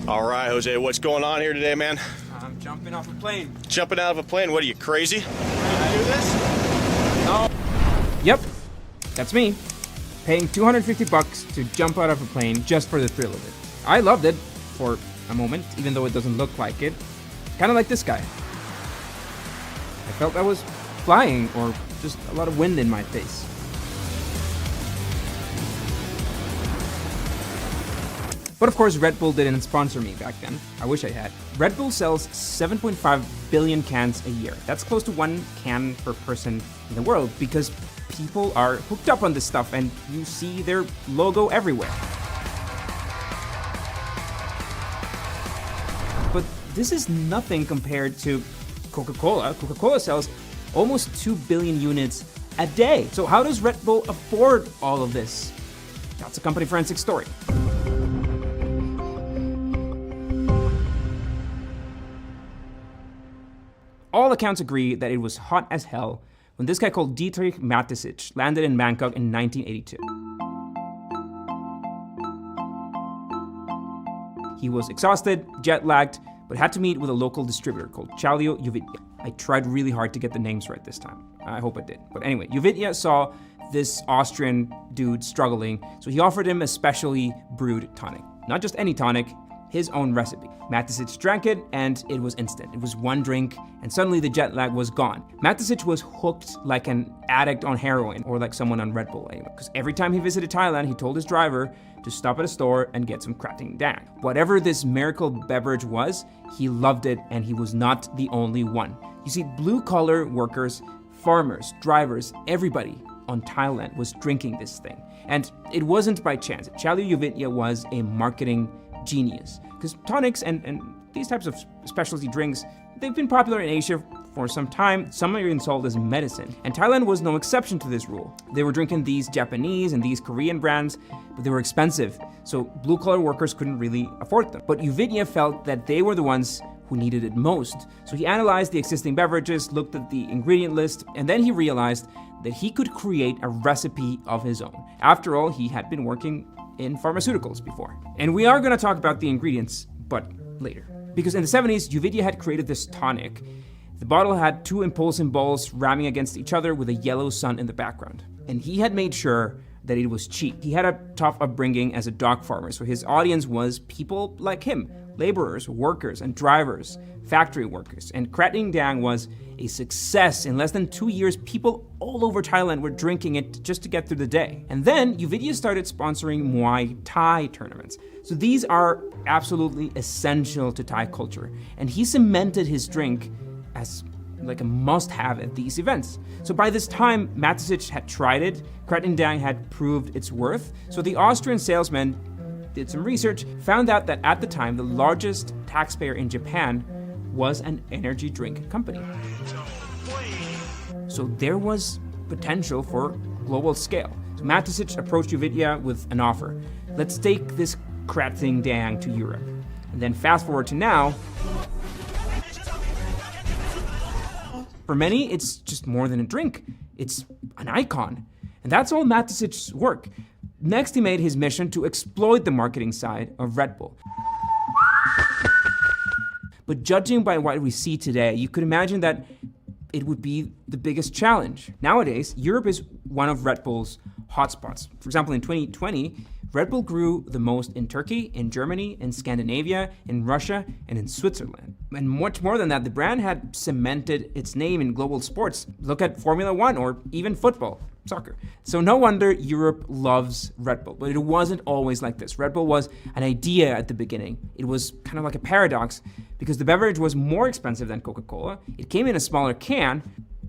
All right, Jose, what's going on here today, man? I'm jumping off a plane. Jumping out of a plane? What are you, crazy? Can I do this? No. Yep, that's me. Paying $250 to jump out of a plane just for the thrill of it. I loved it for a moment, even though it doesn't look like it. Kind of like this guy. I felt I was flying, or just a lot of wind in my face. But of course, Red Bull didn't sponsor me back then. I wish I had. Red Bull sells 7.5 billion cans a year. That's close to 1 can per person in the world, because people are hooked up on this stuff and you see their logo everywhere. But this is nothing compared to Coca-Cola. Coca-Cola sells almost 2 billion units a day. So how does Red Bull afford all of this? That's a company forensic story. All accounts agree that it was hot as hell when this guy called Dietrich Mateschitz landed in Bangkok in 1982. He was exhausted, jet-lagged, but had to meet with a local distributor called Chalio Uvidya. I tried really hard to get the names right this time. I hope I did. But anyway, Uvidya saw this Austrian dude struggling, so he offered him a specially brewed tonic. Not just any tonic, his own recipe. Mateschitz drank it, and it was instant. It was one drink, and suddenly the jet lag was gone. Mateschitz was hooked like an addict on heroin, or like someone on Red Bull anyway, because every time he visited Thailand, he told his driver to stop at a store and get some Krating Dang. Whatever this miracle beverage was, he loved it, and he was not the only one. You see, blue-collar workers, farmers, drivers, everybody on Thailand was drinking this thing. And it wasn't by chance. Chalio Uvidya was a marketing genius, because tonics and these types of specialty drinks, they've been popular in Asia for some time. Some are even sold as medicine, and Thailand was no exception to this rule. They were drinking these Japanese and these Korean brands, but they were expensive, so blue-collar workers couldn't really afford them. But Uvidya felt that they were the ones who needed it most, so he analyzed the existing beverages, looked at the ingredient list, and then he realized that he could create a recipe of his own. After all, he had been working in pharmaceuticals before. And we are going to talk about the ingredients, but later. Because in the 70s, Uvidya had created this tonic. The bottle had 2 impulsion balls ramming against each other with a yellow sun in the background. And he had made sure that it was cheap. He had a tough upbringing as a dog farmer, so his audience was people like him, laborers, workers, and drivers, factory workers. And Krating Dang was a success. In less than 2 years, people all over Thailand were drinking it just to get through the day. And then Uvidya started sponsoring Muay Thai tournaments. So these are absolutely essential to Thai culture. And he cemented his drink as like a must-have at these events. So by this time, Mateschitz had tried it, Krating Dang had proved its worth. So the Austrian salesman did some research, found out that at the time, the largest taxpayer in Japan was an energy drink company. So there was potential for global scale. So Mateschitz approached Uvidya with an offer. Let's take this Krating Dang to Europe. And then fast forward to now. For many, it's just more than a drink. It's an icon. And that's all Mateschitz's work. Next, he made his mission to exploit the marketing side of Red Bull. But judging by what we see today, you could imagine that it would be the biggest challenge. Nowadays, Europe is one of Red Bull's hotspots. For example, in 2020, Red Bull grew the most in Turkey, in Germany, in Scandinavia, in Russia, and in Switzerland. And much more than that, the brand had cemented its name in global sports. Look at Formula One or even football, soccer. So no wonder Europe loves Red Bull, but it wasn't always like this. Red Bull was an idea at the beginning. It was kind of like a paradox because the beverage was more expensive than Coca-Cola. It came in a smaller can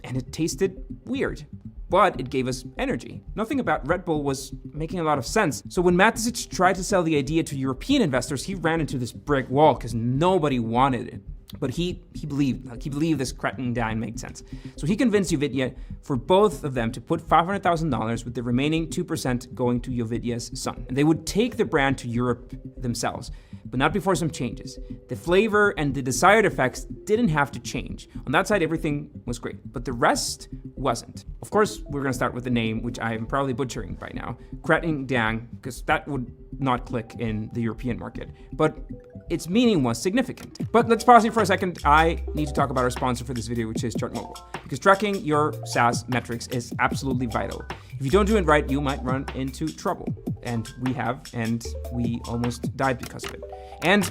and it tasted weird. But it gave us energy. Nothing about Red Bull was making a lot of sense. So when Mateschitz tried to sell the idea to European investors, he ran into this brick wall because nobody wanted it. But he believed this Krating Dang made sense. So he convinced Uvidya for both of them to put $500,000 with the remaining 2% going to Uvidya's son. And they would take the brand to Europe themselves, but not before some changes. The flavor and the desired effects didn't have to change. On that side, everything was great, but the rest wasn't. Of course, we're gonna start with the name, which I am probably butchering by now, Krating Dang, because that would not click in the European market. But its meaning was significant. But let's pause here for a second. I need to talk about our sponsor for this video, which is ChartMogul, because tracking your SaaS metrics is absolutely vital. If you don't do it right, you might run into trouble. And we have, and we almost died because of it. And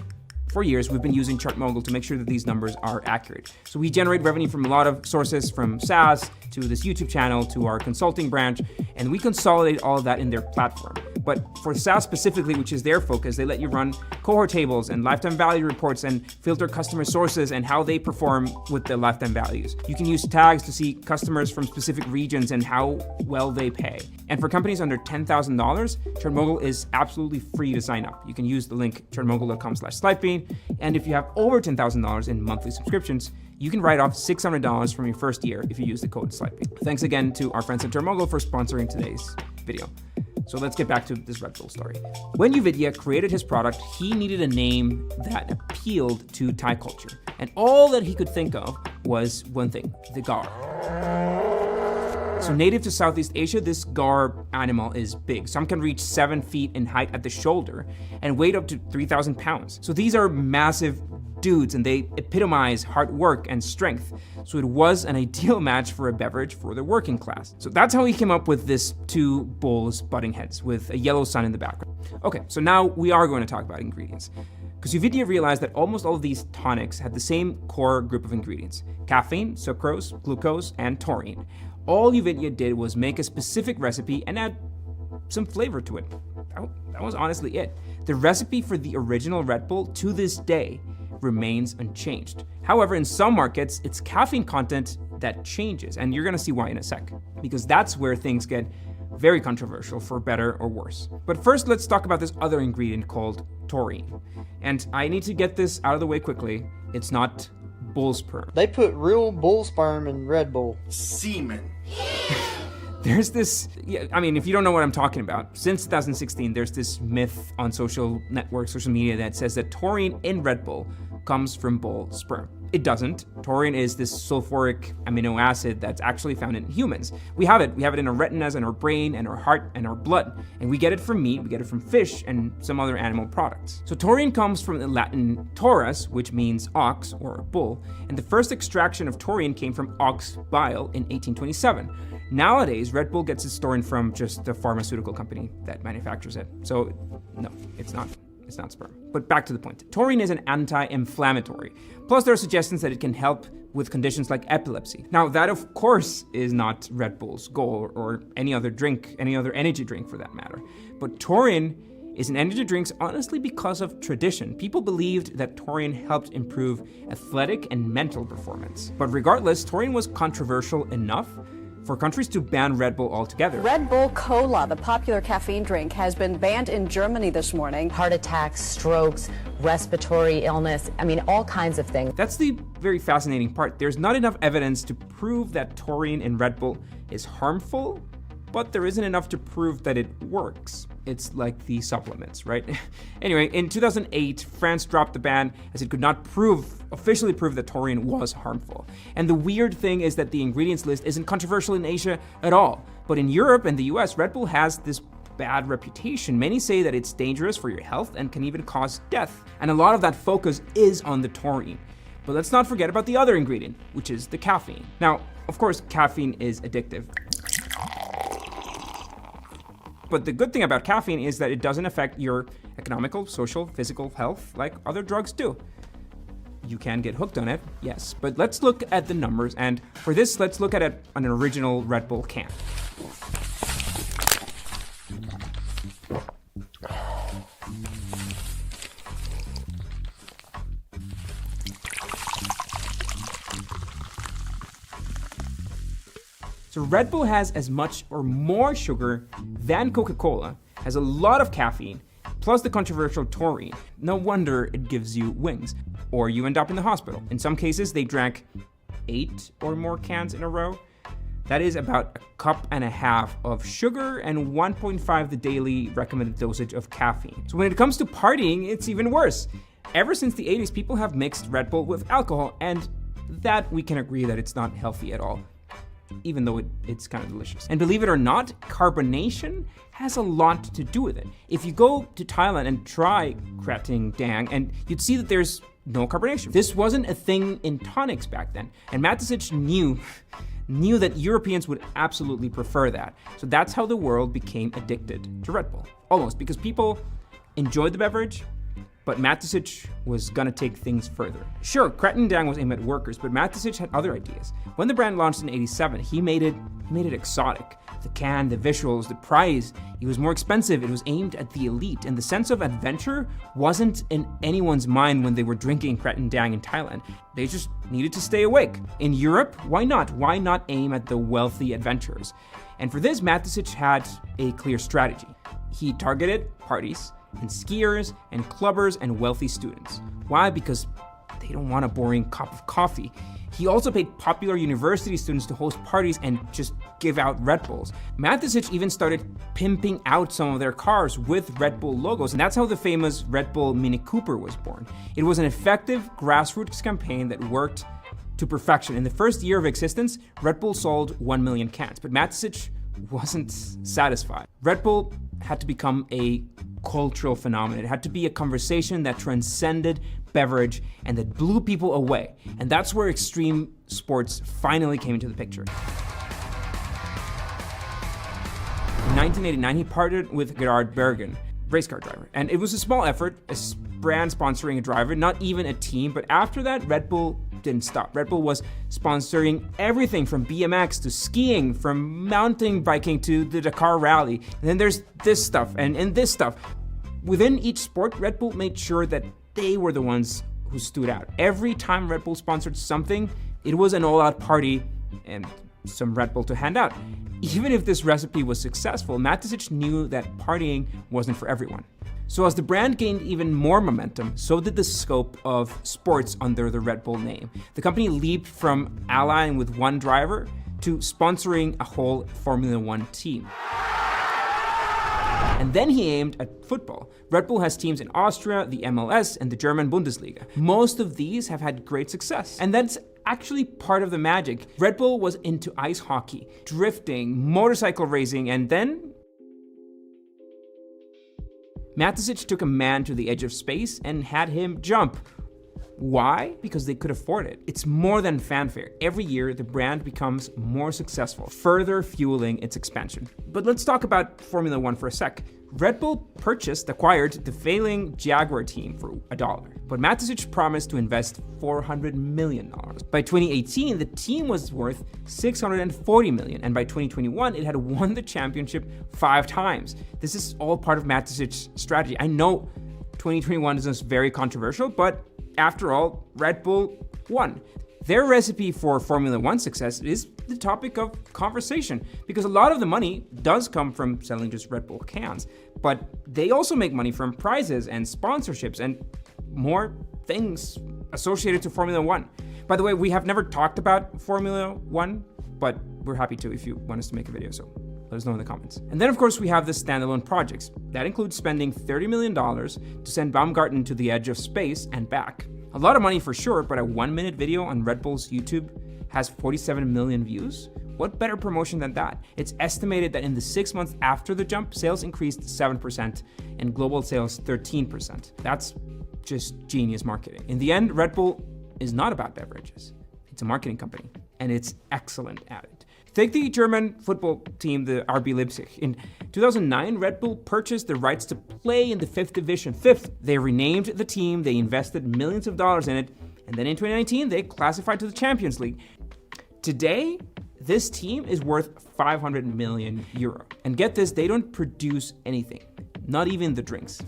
for years, we've been using ChartMogul to make sure that these numbers are accurate. So we generate revenue from a lot of sources, from SaaS to this YouTube channel to our consulting branch, and we consolidate all of that in their platform. But for SaaS specifically, which is their focus, they let you run cohort tables and lifetime value reports and filter customer sources and how they perform with the lifetime values. You can use tags to see customers from specific regions and how well they pay. And for companies under $10,000, ChartMogul is absolutely free to sign up. You can use the link chartmogul.com/slidebean. And if you have over $10,000 in monthly subscriptions, you can write off $600 from your first year if you use the code SlideBean. Thanks again to our friends at ChartMogul for sponsoring today's video. So let's get back to this Red Bull story. When NVIDIA created his product, he needed a name that appealed to Thai culture. And all that he could think of was one thing, the gar. So native to Southeast Asia, this gar animal is big. Some can reach 7 feet in height at the shoulder and weight up to 3,000 pounds. So these are massive dudes and they epitomize hard work and strength. So it was an ideal match for a beverage for the working class. So that's how he came up with this two bulls butting heads with a yellow sun in the background. Okay, so now we are going to talk about ingredients. Because NVIDIA realized that almost all of these tonics had the same core group of ingredients: caffeine, sucrose, glucose, and taurine. All NVIDIA did was make a specific recipe and add some flavor to it. That was honestly it. The recipe for the original Red Bull to this day remains unchanged. However, in some markets, it's caffeine content that changes, and you're gonna see why in a sec, because that's where things get very controversial, for better or worse. But first, let's talk about this other ingredient called taurine. And I need to get this out of the way quickly. It's not bull sperm. They put real bull sperm in Red Bull. Semen. There's this, if you don't know what I'm talking about, since 2016, there's this myth on social networks, social media that says that taurine in Red Bull comes from bull sperm. It doesn't. Taurine is this sulfuric amino acid that's actually found in humans. We have it in our retinas and our brain and our heart and our blood. And we get it from meat, we get it from fish and some other animal products. So taurine comes from the Latin taurus, which means ox or bull. And the first extraction of taurine came from ox bile in 1827. Nowadays, Red Bull gets its taurine from just the pharmaceutical company that manufactures it. So no, it's not sperm. But back to the point. Taurine is an anti-inflammatory. Plus, there are suggestions that it can help with conditions like epilepsy. Now, that of course is not Red Bull's goal, or any other drink, any other energy drink for that matter. But taurine is an energy drink honestly because of tradition. People believed that taurine helped improve athletic and mental performance. But regardless, taurine was controversial enough for countries to ban Red Bull altogether. Red Bull Cola, the popular caffeine drink, has been banned in Germany this morning. Heart attacks, strokes, respiratory illness, all kinds of things. That's the very fascinating part. There's not enough evidence to prove that taurine in Red Bull is harmful, but there isn't enough to prove that it works. It's like the supplements, right? Anyway, in 2008, France dropped the ban as it could not officially prove that taurine was harmful. And the weird thing is that the ingredients list isn't controversial in Asia at all. But in Europe and the US, Red Bull has this bad reputation. Many say that it's dangerous for your health and can even cause death. And a lot of that focus is on the taurine. But let's not forget about the other ingredient, which is the caffeine. Now, of course, caffeine is addictive. But the good thing about caffeine is that it doesn't affect your economical, social, physical health like other drugs do. You can get hooked on it, yes, but let's look at the numbers, and for this, let's look at it on an original Red Bull can. So Red Bull has as much or more sugar than Coca-Cola, has a lot of caffeine, plus the controversial taurine. No wonder it gives you wings, or you end up in the hospital. In some cases, they drank 8 or more cans in a row. That is about 1.5 cups of sugar and 1.5 the daily recommended dosage of caffeine. So when it comes to partying, it's even worse. Ever since the 80s, people have mixed Red Bull with alcohol, and that we can agree that it's not healthy at all. even though it's kind of delicious. And believe it or not, carbonation has a lot to do with it. If you go to Thailand and try Krating Dang, and you'd see that there's no carbonation. This wasn't a thing in tonics back then. And Matisic knew that Europeans would absolutely prefer that. So that's how the world became addicted to Red Bull. Almost, because people enjoyed the beverage, but Matisic was gonna take things further. Sure, Krating Dang was aimed at workers, but Matisic had other ideas. When the brand launched in '87, he made it exotic. The can, the visuals, the price, it was more expensive. It was aimed at the elite, and the sense of adventure wasn't in anyone's mind when they were drinking Krating Dang in Thailand. They just needed to stay awake. In Europe, why not? Why not aim at the wealthy adventurers? And for this, Matisic had a clear strategy. He targeted parties and skiers and clubbers and wealthy students. Why? Because they don't want a boring cup of coffee. He also paid popular university students to host parties and just give out Red Bulls. Matisic even started pimping out some of their cars with Red Bull logos, and that's how the famous Red Bull Mini Cooper was born. It was an effective grassroots campaign that worked to perfection. In the first year of existence, Red Bull sold 1 million cans, but Matisic wasn't satisfied. Red Bull had to become a cultural phenomenon. It had to be a conversation that transcended beverage and that blew people away. And that's where extreme sports finally came into the picture. In 1989, he partnered with Gerard Bergen, race car driver. And it was a small effort, a brand sponsoring a driver, not even a team. But after that, Red Bull didn't stop. Red Bull was sponsoring everything from BMX to skiing, from mountain biking to the Dakar Rally. And then there's this stuff and this stuff. Within each sport, Red Bull made sure that they were the ones who stood out. Every time Red Bull sponsored something, it was an all-out party and some Red Bull to hand out. Even if this recipe was successful, Matisic knew that partying wasn't for everyone. So as the brand gained even more momentum, so did the scope of sports under the Red Bull name. The company leaped from allying with one driver to sponsoring a whole Formula One team. And then he aimed at football. Red Bull has teams in Austria, the MLS, and the German Bundesliga. Most of these have had great success. And that's actually part of the magic. Red Bull was into ice hockey, drifting, motorcycle racing, and then Matisic took a man to the edge of space and had him jump. Why? Because they could afford it. It's more than fanfare. Every year, the brand becomes more successful, further fueling its expansion. But let's talk about Formula One for a sec. Red Bull acquired the failing Jaguar team for $1, but Matisic promised to invest $400 million. By 2018, the team was worth $640 million, and by 2021, it had won the championship 5 times. This is all part of Matisic's strategy. I know 2021 is very controversial, but after all, Red Bull won. Their recipe for Formula One success is the topic of conversation, because a lot of the money does come from selling just Red Bull cans, but they also make money from prizes and sponsorships and more things associated to Formula One. By the way, we have never talked about Formula One, but we're happy to if you want us to make a video, so let us know in the comments. And then, of course, we have the standalone projects. That includes spending $30 million to send Baumgarten to the edge of space and back. A lot of money for sure, but a 1-minute video on Red Bull's YouTube has 47 million views. What better promotion than that? It's estimated that in the 6 months after the jump, sales increased 7% and global sales 13%. That's just genius marketing. In the end, Red Bull is not about beverages. It's a marketing company, and it's excellent at it. Take the German football team, the RB Leipzig. In 2009, Red Bull purchased the rights to play in the 5th division. They renamed the team, they invested millions of dollars in it, and then in 2019, they classified to the Champions League. Today, this team is worth 500 million euro. And get this, they don't produce anything, not even the drinks.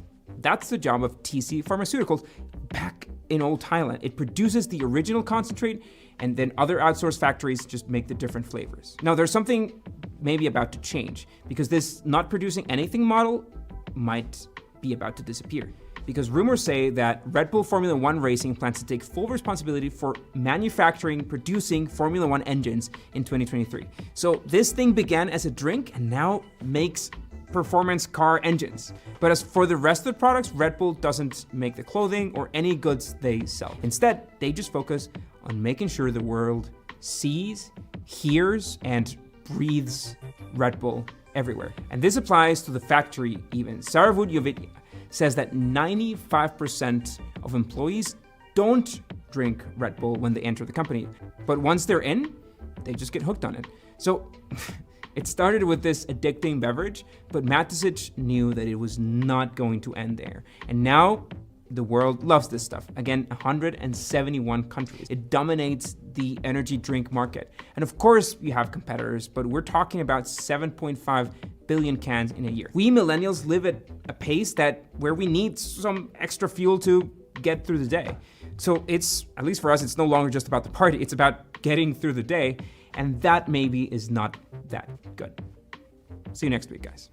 That's the job of TC Pharmaceuticals back in old Thailand. It produces the original concentrate, and then other outsourced factories just make the different flavors. Now, there's something maybe about to change, because this not producing anything model might be about to disappear. Because rumors say that Red Bull Formula One Racing plans to take full responsibility for manufacturing, producing Formula One engines in 2023. So this thing began as a drink and now makes performance car engines. But as for the rest of the products, Red Bull doesn't make the clothing or any goods they sell. Instead, they just focus on making sure the world sees, hears and breathes Red Bull everywhere. And this applies to the factory even. Saravut says that 95% of employees don't drink Red Bull when they enter the company. But once they're in, they just get hooked on it. So it started with this addicting beverage, but Mateschitz knew that it was not going to end there. And now the world loves this stuff. Again, 171 countries. It dominates the energy drink market. And of course, we have competitors, but we're talking about 7.5 billion cans in a year. We millennials live at a pace where we need some extra fuel to get through the day. So it's, at least for us, it's no longer just about the party, it's about getting through the day. And that maybe is not that good. See you next week, guys.